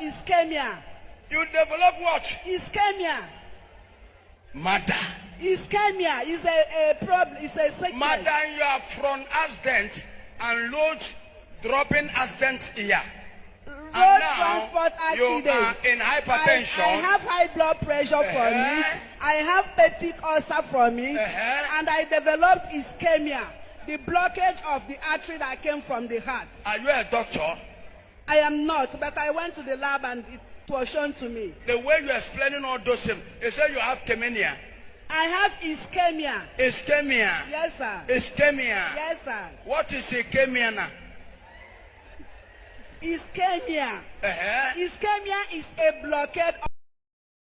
ischemia. You develop what? Ischemia. Mother. Ischemia is a problem. It's a sickness. Mother, you are from accident and loads dropping accident here. Road transport accident. You are in hypertension. I have high blood pressure from it. I have peptic ulcer from it. And I developed ischemia, the blockage of the artery that came from the heart. Are you a doctor? I am not, but I went to the lab and it was shown to me. The way you are explaining all those things, you say you have chemia. I have ischemia. Ischemia. Yes, sir. Ischemia. Yes, sir. What is ischemia now? Ischemia. Ischemia is a blockade